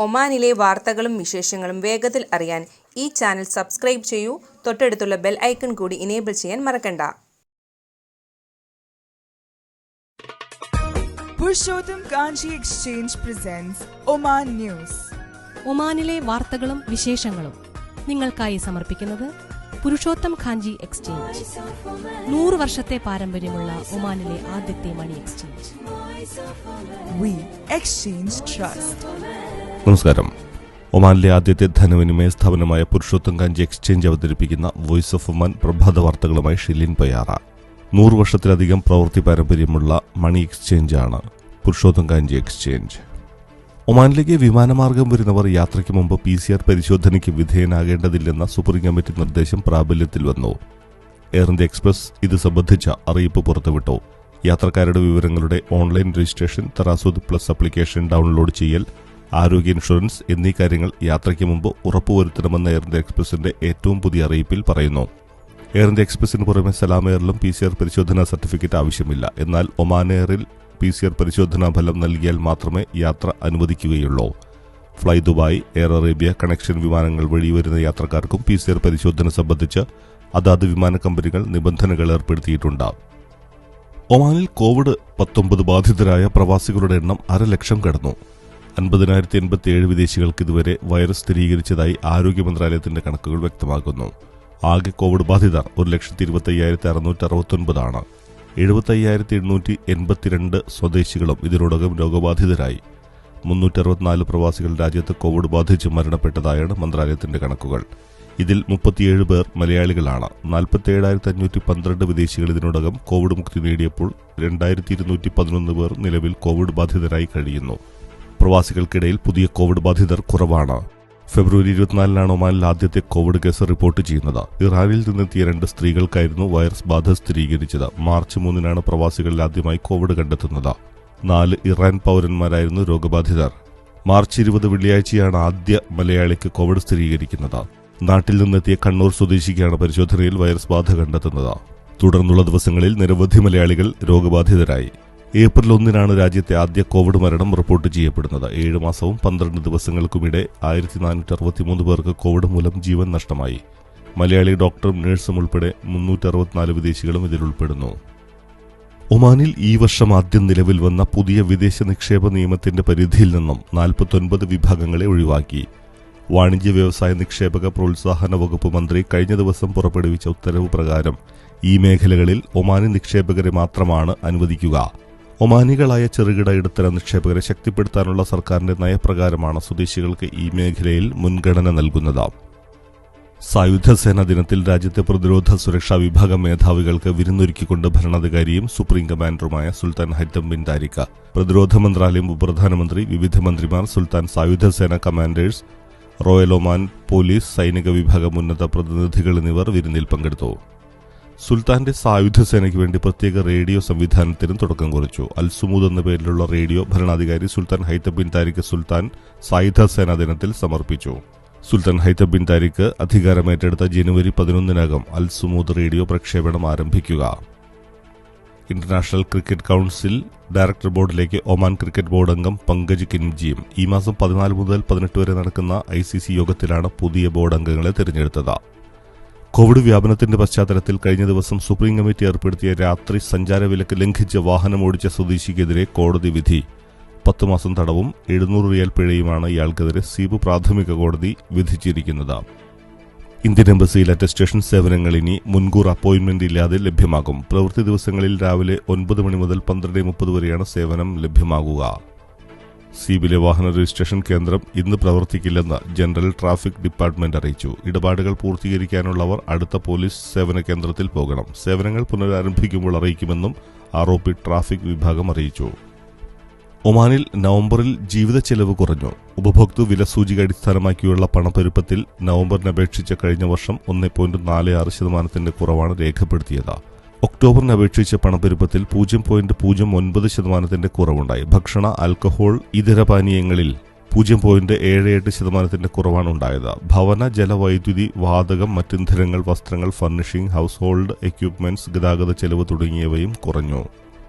ഒമാനിലെ വാർത്തകളും വിശേഷങ്ങളും വേഗത്തിൽ അറിയാൻ ഈ ചാനൽ സബ്സ്ക്രൈബ് ചെയ്യൂ. തൊട്ടടുത്തുള്ള ബെൽ ഐക്കൺ കൂടി ഇനേബിൾ ചെയ്യാൻ മറക്കണ്ട. Purushottam Kanchi exchange presence Oman news. ഒമാനിലെ വാർത്തകളും വിശേഷങ്ങളും നിങ്ങൾക്കായി സമർപ്പിക്കുന്നത് പുരുഷോത്തം ഖാഞ്ചി എക്സ്ചേഞ്ച്. 100 വർഷത്തെ പാരമ്പര്യമുള്ള ഒമാനിലെ ആദ്യത്തെ money exchange. We exchange trust. നമസ്കാരം. ഒമാനിലെ ആദ്യത്തെ ധനവിനിമയ സ്ഥാപനമായ പുരുഷോത്തം കാഞ്ചി എക്സ്ചേഞ്ച് അവതരിപ്പിക്കുന്ന വോയിസ് ഓഫ് ഒമാൻ പ്രഭാത വാർത്തകളുമായി ഷിലിൻ പയ്യാറ. 100 വർഷത്തിലധികം പ്രവൃത്തി പാരമ്പര്യമുള്ള മണി എക്സ്ചേഞ്ചാണ് പുരുഷോത്തം കാഞ്ചി എക്സ്ചേഞ്ച്. ഒമാനിലേക്ക് വിമാനമാർഗം വരുന്നവർ യാത്രയ്ക്ക് മുമ്പ് PCR പരിശോധനയ്ക്ക് വിധേയനാകേണ്ടതില്ലെന്ന സുപ്രീം കമ്മിറ്റി നിർദ്ദേശം പ്രാബല്യത്തിൽ വന്നു. എയർ ഇന്ത്യ എക്സ്പ്രസ് ഇത് സംബന്ധിച്ച അറിയിപ്പ് പുറത്തുവിട്ടു. യാത്രക്കാരുടെ വിവരങ്ങളുടെ online registration, തറാസൂദ് plus application download ചെയ്യൽ, ആരോഗ്യ ഇൻഷുറൻസ് എന്നീ കാര്യങ്ങൾ യാത്രയ്ക്ക് മുമ്പ് ഉറപ്പുവരുത്തണമെന്ന എയർ ഇന്ത്യ എക്സ്പ്രസിന്റെ ഏറ്റവും പുതിയ അറിയിപ്പിൽ പറയുന്നു. എയർ ഇന്ത്യ എക്സ്പ്രസിന് പുറമെ സലാം എയറിലും PCR പരിശോധനാ സർട്ടിഫിക്കറ്റ് ആവശ്യമില്ല. എന്നാൽ ഒമാൻ എയറിൽ PCR പരിശോധനാ ഫലം നൽകിയാൽ മാത്രമേ യാത്ര അനുവദിക്കുകയുള്ളൂ. Fly Dubai, Air Arabia connection വിമാനങ്ങൾ വഴി വരുന്ന യാത്രക്കാർക്കും PCR പരിശോധന സംബന്ധിച്ച് അതാത് വിമാന കമ്പനികൾ നിബന്ധനകൾ ഏർപ്പെടുത്തിയിട്ടുണ്ട്. ഒമാനിൽ COVID-19 ബാധിതരായ പ്രവാസികളുടെ എണ്ണം 1,00,000 കടന്നു. 50,087 വിദേശികൾക്ക് ഇതുവരെ വൈറസ് സ്ഥിരീകരിച്ചതായി ആരോഗ്യ മന്ത്രാലയത്തിന്റെ കണക്കുകൾ വ്യക്തമാക്കുന്നു. ആകെ കോവിഡ് ബാധിതർ 1,25,669 ആണ്. 75,882 സ്വദേശികളും ഇതിനോടകം രോഗബാധിതരായി. 364 പ്രവാസികൾ രാജ്യത്ത് കോവിഡ് ബാധിച്ച് മരണപ്പെട്ടതായാണ് മന്ത്രാലയത്തിന്റെ കണക്കുകൾ. ഇതിൽ 37 പേർ മലയാളികളാണ്. 47,512 വിദേശികൾ ഇതിനോടകം കോവിഡ് മുക്തി നേടിയപ്പോൾ 2,211 പേർ നിലവിൽ കോവിഡ് ബാധിതരായി കഴിയുന്നു. പ്രവാസികൾക്കിടയിൽ പുതിയ കോവിഡ് ബാധിതർ കുറവാണ്. ഫെബ്രുവരി 24 ഒമാനിൽ ആദ്യത്തെ കോവിഡ് കേസ് റിപ്പോർട്ട് ചെയ്യുന്നത്. ഇറാനിൽ നിന്നെത്തിയ 2 സ്ത്രീകൾക്കായിരുന്നു വൈറസ് ബാധ സ്ഥിരീകരിച്ചത്. മാർച്ച് 3 പ്രവാസികളിൽ ആദ്യമായി കോവിഡ് കണ്ടെത്തുന്നത്. 4 ഇറാൻ പൗരന്മാരായിരുന്നു രോഗബാധിതർ. മാർച്ച് 20 വെള്ളിയാഴ്ചയാണ് ആദ്യ മലയാളിക്ക് കോവിഡ് സ്ഥിരീകരിക്കുന്നത്. നാട്ടിൽ നിന്നെത്തിയ കണ്ണൂർ സ്വദേശിക്കാണ് പരിശോധനയിൽ വൈറസ് ബാധ കണ്ടെത്തുന്നത്. തുടർന്നുള്ള ദിവസങ്ങളിൽ നിരവധി മലയാളികൾ രോഗബാധിതരായി. ഏപ്രിൽ 1 രാജ്യത്തെ ആദ്യ കോവിഡ് മരണം റിപ്പോർട്ട് ചെയ്യപ്പെടുന്നത്. 7 മാസവും 12 ദിവസങ്ങൾക്കുമിടെ 1,463 പേർക്ക് കോവിഡ് മൂലം ജീവൻ നഷ്ടമായി. മലയാളി ഡോക്ടറും നഴ്സും ഉൾപ്പെടെ 364 വിദേശികളും ഇതിലുൾപ്പെടുന്നു. ഒമാനിൽ ഈ വർഷം ആദ്യം നിലവിൽ വന്ന പുതിയ വിദേശ നിക്ഷേപ നിയമത്തിന്റെ പരിധിയിൽ നിന്നും 49 വിഭാഗങ്ങളെ ഒഴിവാക്കി. വാണിജ്യ വ്യവസായ നിക്ഷേപക പ്രോത്സാഹന വകുപ്പ് മന്ത്രി കഴിഞ്ഞ ദിവസം പുറപ്പെടുവിച്ച ഉത്തരവ് പ്രകാരം ഈ മേഖലകളിൽ ഒമാനി നിക്ഷേപകരെ മാത്രമാണ് അനുവദിക്കുക. ഒമാനികളായ ചെറുകിട ഇടത്തരം നിക്ഷേപകരെ ശക്തിപ്പെടുത്താനുള്ള സർക്കാരിന്റെ നയപ്രകാരമാണ് സ്വദേശികൾക്ക് ഈ മേഖലയിൽ മുൻഗണന നൽകുന്നത്. സായുധ സേനാ ദിനത്തിൽ രാജ്യത്തെ പ്രതിരോധ സുരക്ഷാ വിഭാഗം മേധാവികൾക്ക് വിരുന്നൊരുക്കിക്കൊണ്ട് ഭരണാധികാരിയും സുപ്രീം കമാൻഡറുമായ സുൽത്താൻ ഹൈത്തം ബിൻ താരിഖ്, പ്രതിരോധ മന്ത്രാലയം ഉപപ്രധാനമന്ത്രി, വിവിധ മന്ത്രിമാർ, സുൽത്താൻ സായുധ സേന കമാൻഡേഴ്സ്, റോയൽ ഒമാൻ പോലീസ്, സൈനിക വിഭാഗം ഉന്നത പ്രതിനിധികൾ എന്നിവർ വിരുന്നിൽ പങ്കെടുത്തു. സുൽത്താന്റെ സായുധ സേനയ്ക്ക് വേണ്ടി പ്രത്യേക റേഡിയോ സംവിധാനത്തിനും തുടക്കം കുറിച്ചു. അൽസുമൂദ് എന്ന പേരിലുള്ള റേഡിയോ ഭരണാധികാരി സുൽത്താൻ ഹൈത്തം ബിൻ താരിഖ് സുൽത്താൻ സായുധ സേനാ ദിനത്തിൽ സമർപ്പിച്ചു. സുൽത്താൻ ഹൈത്തം ബിൻ താരിഖ് അധികാരമേറ്റെടുത്ത ജനുവരി 11 അൽസുമൂദ് റേഡിയോ പ്രക്ഷേപണം ആരംഭിക്കുക. ഇന്റർനാഷണൽ ക്രിക്കറ്റ് കൌൺസിൽ ഡയറക്ടർ ബോർഡിലേക്ക് ഒമാൻ ക്രിക്കറ്റ് ബോർഡ് അംഗം പങ്കജ് കിൻജിയും ഈ മാസം 14 മുതൽ 18 വരെ നടക്കുന്ന ICC യോഗത്തിലാണ് പുതിയ ബോർഡ് അംഗങ്ങളെ തിരഞ്ഞെടുത്തത്. കോവിഡ് വ്യാപനത്തിന്റെ പശ്ചാത്തലത്തിൽ കഴിഞ്ഞ ദിവസം സുപ്രീം കമ്മിറ്റി ഏർപ്പെടുത്തിയ രാത്രി സഞ്ചാര വിലക്ക് ലംഘിച്ച് വാഹനമോടിച്ച സ്വദേശിക്കെതിരെ കോടതി വിധി. 10 മാസം തടവും 700 റിയാൽ പിഴയുമാണ് ഇയാൾക്കെതിരെ സീബ് പ്രാഥമിക കോടതി വിധിച്ചിരിക്കുന്നത്. ഇന്ത്യൻ എംബസിയിൽ അറ്റസ്റ്റേഷൻ സേവനങ്ങൾ ഇനി മുൻകൂർ അപ്പോയിന്റ്മെന്റ് ഇല്ലാതെ ലഭ്യമാകും. പ്രവൃത്തി ദിവസങ്ങളിൽ രാവിലെ 9 മണി മുതൽ 12:30 വരെയാണ് സേവനം ലഭ്യമാകുക. സീബിലെ വാഹന രജിസ്ട്രേഷൻ കേന്ദ്രം ഇന്ന് പ്രവർത്തിക്കില്ലെന്ന് ജനറൽ ട്രാഫിക് ഡിപ്പാർട്ട്മെന്റ് അറിയിച്ചു. ഇടപാടുകൾ പൂർത്തീകരിക്കാനുള്ളവർ അടുത്ത പോലീസ് സേവന കേന്ദ്രത്തിൽ പോകണം. സേവനങ്ങൾ പുനരാരംഭിക്കുമ്പോൾ അറിയിക്കുമെന്നും ROP ട്രാഫിക് വിഭാഗം അറിയിച്ചു. ഒമാനിൽ നവംബറിൽ ജീവിത ചെലവ് കുറഞ്ഞു. ഉപഭോക്തൃ വില സൂചിക അടിസ്ഥാനമാക്കിയുള്ള പണപ്പെരുപ്പത്തിൽ നവംബറിനെ അപേക്ഷിച്ച് കഴിഞ്ഞ വർഷം 1.46% കുറവാണ് രേഖപ്പെടുത്തിയത്. ഒക്ടോബറിനെ അപേക്ഷിച്ച് പണപ്പെരുപ്പത്തിൽ 0.09% കുറവുണ്ടായി. ഭക്ഷണ, ആൽക്കഹോൾ, ഇതര പാനീയങ്ങളിൽ 0.78% കുറവാണ് ഉണ്ടായത്. ഭവന, ജല, വൈദ്യുതി, വാതകം, മറ്റിന്ധനങ്ങൾ, വസ്ത്രങ്ങൾ, ഫർണിഷിംഗ്, ഹൗസ് ഹോൾഡ് എക്യുപ്മെന്റ്സ്, ഗതാഗത ചെലവ് തുടങ്ങിയവയും കുറഞ്ഞു.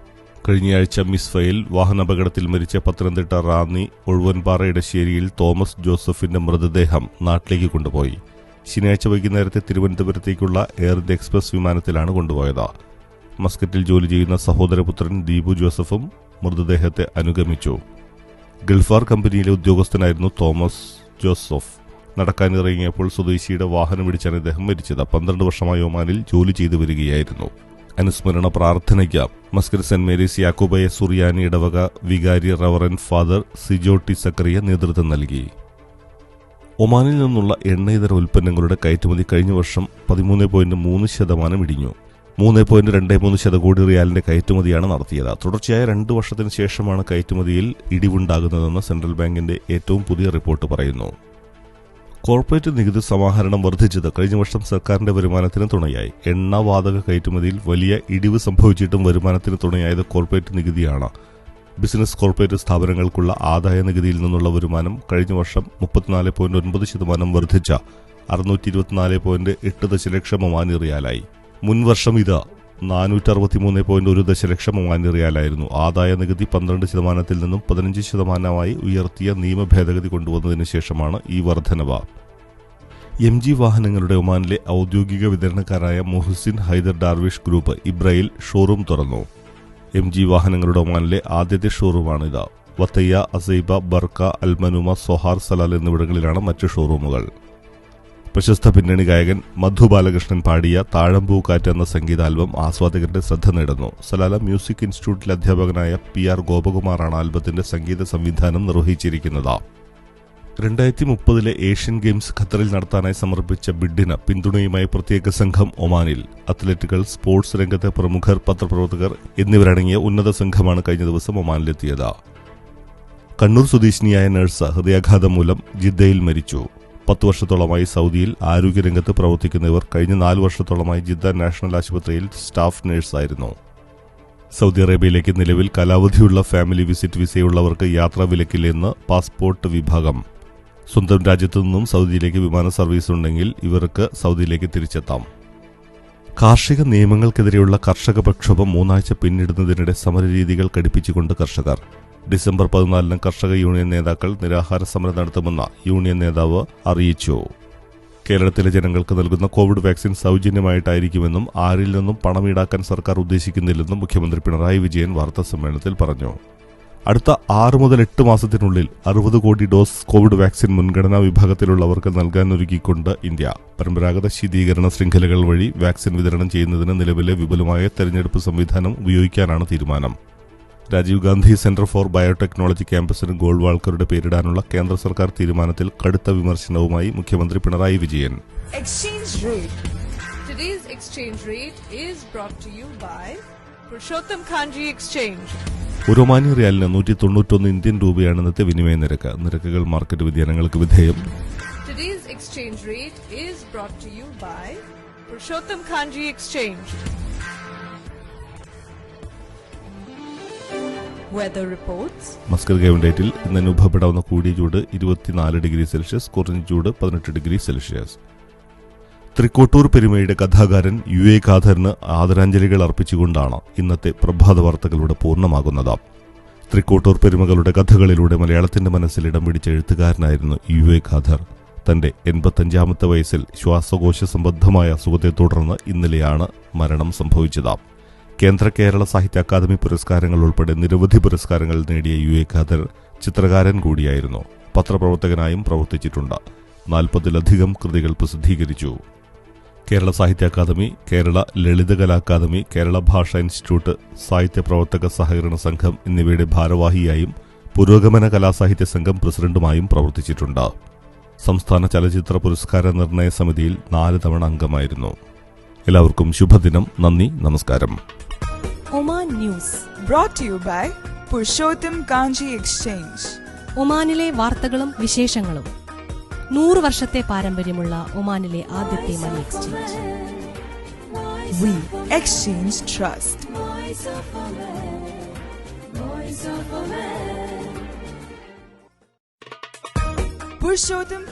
കഴിഞ്ഞയാഴ്ച മിസ്ഫയിൽ വാഹനാപകടത്തിൽ മരിച്ച പത്തനംതിട്ട റാന്നി ഒഴുവൻപാറ ഇടശ്ശേരിയിൽ തോമസ് ജോസഫിന്റെ മൃതദേഹം നാട്ടിലേക്ക് കൊണ്ടുപോയി. ശനിയാഴ്ച വൈകുന്നേരത്തെ തിരുവനന്തപുരത്തേക്കുള്ള എയർ ഇന്ത്യ എക്സ്പ്രസ് വിമാനത്തിലാണ് കൊണ്ടുപോയത്. മസ്കറ്റിൽ ജോലി ചെയ്യുന്ന സഹോദരപുത്രൻ ദീപു ജോസഫും മൃതദേഹത്തെ അനുഗമിച്ചു. ഗൾഫാർ കമ്പനിയിലെ ഉദ്യോഗസ്ഥനായിരുന്നു തോമസ് ജോസഫ്. നടക്കാനിറങ്ങിയപ്പോൾ സ്വദേശിയുടെ വാഹനമിടിച്ചാണ് ഇദ്ദേഹം മരിച്ചത്. 12 വർഷമായി ഒമാനിൽ ജോലി ചെയ്തു വരികയായിരുന്നു. അനുസ്മരണ പ്രാർത്ഥനയ്ക്ക് മസ്കറ്റ് സെന്റ് മേരീസ് യാക്കോബായ സുറിയാനി ഇടവക വികാരി റവറൻ ഫാദർ സിജോട്ടി സക്കറിയ നേതൃത്വം നൽകി. ഒമാനിൽ നിന്നുള്ള എണ്ണയിതര ഉൽപ്പന്നങ്ങളുടെ കയറ്റുമതി കഴിഞ്ഞ വർഷം 13.3% ഇടിഞ്ഞു. 3.23 ശതകോടി റിയാലിന്റെ കയറ്റുമതിയാണ് നടത്തിയത്. തുടർച്ചയായ 2 വർഷത്തിന് ശേഷമാണ് കയറ്റുമതിയിൽ ഇടിവുണ്ടാകുന്നതെന്ന് സെൻട്രൽ ബാങ്കിന്റെ ഏറ്റവും പുതിയ റിപ്പോർട്ട് പറയുന്നു. കോർപ്പറേറ്റ് നികുതി സമാഹരണം വർദ്ധിച്ചത് കഴിഞ്ഞ വർഷം സർക്കാരിന്റെ വരുമാനത്തിന് തുണയായി. എണ്ണ വാതക കയറ്റുമതിയിൽ വലിയ ഇടിവ് സംഭവിച്ചിട്ടും വരുമാനത്തിന് തുണയായത് കോർപ്പറേറ്റ് നികുതിയാണ്. ബിസിനസ് കോർപ്പറേറ്റ് സ്ഥാപനങ്ങൾക്കുള്ള ആദായ നികുതിയിൽ നിന്നുള്ള വരുമാനം കഴിഞ്ഞ വർഷം 34.9% വർദ്ധിച്ച 624.8 ദശലക്ഷം ഒമാനി റിയാലായി. മുൻവർഷം ഇത് 463.1 ദശലക്ഷം ഒമാനി റിയാലായിരുന്നു. ആദായ നികുതി 12% നിന്നും 15% ഉയർത്തിയ നിയമ ഭേദഗതി കൊണ്ടുവന്നതിന് ശേഷമാണ് ഈ വർധനവ്. MG വാഹനങ്ങളുടെ ഒമാനിലെ ഔദ്യോഗിക വിതരണക്കാരായ മുഹസിൻ ഹൈദർ ഡാർവിഷ് ഗ്രൂപ്പ് ഇബ്രയിൽ ഷോറൂം തുറന്നു. MG വാഹനങ്ങളുടെ ഒമാനിലെ ആദ്യത്തെ ഷോറൂമാണിത്. വത്തയ്യ, അസൈബ, ബർക്ക, അൽമനുമ, സൊഹാർ, സലാൽ എന്നിവിടങ്ങളിലാണ് മറ്റ് ഷോറൂമുകൾ. പ്രശസ്ത പിന്നണി ഗായകൻ മധു ബാലകൃഷ്ണൻ പാടിയ താഴമ്പൂ കാറ്റ് എന്ന സംഗീത ആൽബം ആസ്വാദകരുടെ ശ്രദ്ധ നേടുന്നു. സലാല മ്യൂസിക് ഇൻസ്റ്റിറ്റ്യൂട്ടിലെ അധ്യാപകനായ PR ഗോപകുമാറാണ് ആൽബത്തിന്റെ സംഗീത സംവിധാനം നിർവഹിച്ചിരിക്കുന്നത്. 2030 ഏഷ്യൻ ഗെയിംസ് ഖത്തറിൽ നടത്താനായി സമർപ്പിച്ച ബിഡിന് പിന്തുണയുമായി പ്രത്യേക സംഘം ഒമാനിൽ. അത്ലറ്റുകൾ, സ്പോർട്സ് രംഗത്തെ പ്രമുഖർ, പത്രപ്രവർത്തകർ എന്നിവരടങ്ങിയ ഉന്നത സംഘമാണ് കഴിഞ്ഞ ദിവസം ഒമാനിലെത്തിയത്. കണ്ണൂർ സ്വദേശിനിയായ നഴ്സ് ഹൃദയാഘാതം മൂലം ജിദ്ദയിൽ മരിച്ചു. 10 വർഷത്തോളമായി സൗദിയിൽ ആരോഗ്യരംഗത്ത് പ്രവർത്തിക്കുന്ന ഇവർ കഴിഞ്ഞ 4 വർഷത്തോളമായി ജിദ്ദ നാഷണൽ ആശുപത്രിയിൽ സ്റ്റാഫ് നഴ്സായിരുന്നു. സൗദി അറേബ്യയിലേക്ക് നിലവിൽ കാലാവധിയുള്ള ഫാമിലി വിസിറ്റ് വിസയുള്ളവർക്ക് യാത്രാ വിലക്കില്ലെന്ന് പാസ്പോർട്ട് വിഭാഗം. സ്വന്തം രാജ്യത്തു നിന്നും സൗദിയിലേക്ക് വിമാന സർവീസ് ഉണ്ടെങ്കിൽ ഇവർക്ക് സൗദിയിലേക്ക് തിരിച്ചെത്താം. കാർഷിക നിയമങ്ങൾക്കെതിരെയുള്ള കർഷക പ്രക്ഷോഭം 3 ആഴ്ച പിന്നിടുന്നതിനിടെ സമരരീതികൾ കടുപ്പിച്ചുകൊണ്ട് കർഷകർ. ഡിസംബർ 14 കർഷക യൂണിയൻ നേതാക്കൾ നിരാഹാര സമരം നടത്തുമെന്ന് യൂണിയൻ നേതാവ് അറിയിച്ചു. കേരളത്തിലെ ജനങ്ങൾക്ക് നൽകുന്ന കോവിഡ് വാക്സിൻ സൗജന്യമായിട്ടായിരിക്കുമെന്നും ആരിൽ നിന്നും പണം ഈടാക്കാൻ സർക്കാർ ഉദ്ദേശിക്കുന്നില്ലെന്നും മുഖ്യമന്ത്രി പിണറായി വിജയൻ വാർത്താസമ്മേളനത്തിൽ പറഞ്ഞു. അടുത്ത 6 മുതൽ 8 മാസത്തിനുള്ളിൽ 60 കോടി ഡോസ് കോവിഡ് വാക്സിൻ മുൻഗണനാ വിഭാഗത്തിലുള്ളവർക്ക് നൽകാനൊരുക്കിക്കൊണ്ട് ഇന്ത്യ. പരമ്പരാഗത ശീതീകരണ ശൃംഖലകൾ വഴി വാക്സിൻ വിതരണം ചെയ്യുന്നതിന് നിലവിലെ വിപുലമായ തെരഞ്ഞെടുപ്പ് സംവിധാനം ഉപയോഗിക്കാനാണ് തീരുമാനം. Rajiv Gandhi Centre for Biotechnology ക്യാമ്പസിന് ഗോൾവാൾക്കറുടെ പേരിടാനുള്ള കേന്ദ്ര സർക്കാർ തീരുമാനത്തിൽ കടുത്ത വിമർശനവുമായി മുഖ്യമന്ത്രി Pinarayi Vijayan. Exchange rate. Today's exchange rate is brought to you by Purushottam Kanji Exchange. ഒരു ഒമാനി റിയാലിന് 191 ഇന്ത്യൻ രൂപയാണ് ഇന്നത്തെ വിനിമയ നിരക്ക്. നിരക്കുകൾ market വ്യതിയാനങ്ങൾക്ക് വിധേയം. Today's exchange rate is brought to you by Purushottam Kanji Exchange. Weather reports. Muscat ഗവൺഡേറ്റിൽ ഇന്ന് അനുഭവപ്പെടാവുന്ന കൂടിയ ചൂട് 24 ഡിഗ്രി സെൽഷ്യസ്, കുറഞ്ഞ ചൂട് 18 ഡിഗ്രി സെൽഷ്യസ്. തൃക്കോട്ടൂർ പെരുമയുടെ കഥാകാരൻ UA ഖാദറിന് ആദരാഞ്ജലികൾ അർപ്പിച്ചുകൊണ്ടാണ് ഇന്നത്തെ പ്രഭാത വാർത്തകളുടെ പൂർണ്ണമാകുന്നത്. തൃക്കോട്ടൂർ പെരുമകളുടെ കഥകളിലൂടെ മലയാളത്തിന്റെ മനസ്സിൽ ഇടം പിടിച്ച എഴുത്തുകാരനായിരുന്നു UA ഖാദർ. തന്റെ 85ാമത്തെ വയസ്സിൽ ശ്വാസകോശ സംബന്ധമായ അസുഖത്തെ തുടർന്ന് ഇന്നലെയാണ് മരണം സംഭവിച്ചത്. കേന്ദ്ര കേരള സാഹിത്യ അക്കാദമി പുരസ്കാരങ്ങൾ ഉൾപ്പെടെ നിരവധി പുരസ്കാരങ്ങൾ നേടിയ UA ഖാദർ ചിത്രകാരൻ കൂടിയായിരുന്നു. പത്രപ്രവർത്തകനായും പ്രവർത്തിച്ചിട്ടുണ്ട്. 40-ലധികം കൃതികൾ പ്രസിദ്ധീകരിച്ചു. കേരള സാഹിത്യ അക്കാദമി, കേരള ലളിതകലാ അക്കാദമി, കേരള ഭാഷാ ഇൻസ്റ്റിറ്റ്യൂട്ട്, സാഹിത്യ പ്രവർത്തക സഹകരണ സംഘം എന്നിവയുടെ ഭാരവാഹിയായും പുരോഗമന കലാസാഹിത്യ സംഘം പ്രസിഡന്റുമായും പ്രവർത്തിച്ചിട്ടുണ്ട്. സംസ്ഥാന ചലച്ചിത്ര പുരസ്കാര നിർണയ സമിതിയിൽ 4 തവണ അംഗമായിരുന്നു. എല്ലാവർക്കും ശുഭദിനം. നന്ദി, നമസ്കാരം. Oman news Brought to you by Purushottam Kanji Exchange. ഒമാനിലെ വാർത്തകളും വിശേഷങ്ങളും. 100 വർഷത്തെ പാരമ്പര്യമുള്ള ഒമാനിലെ ആദ്യത്തെ money exchange. We exchange trust. Purushottam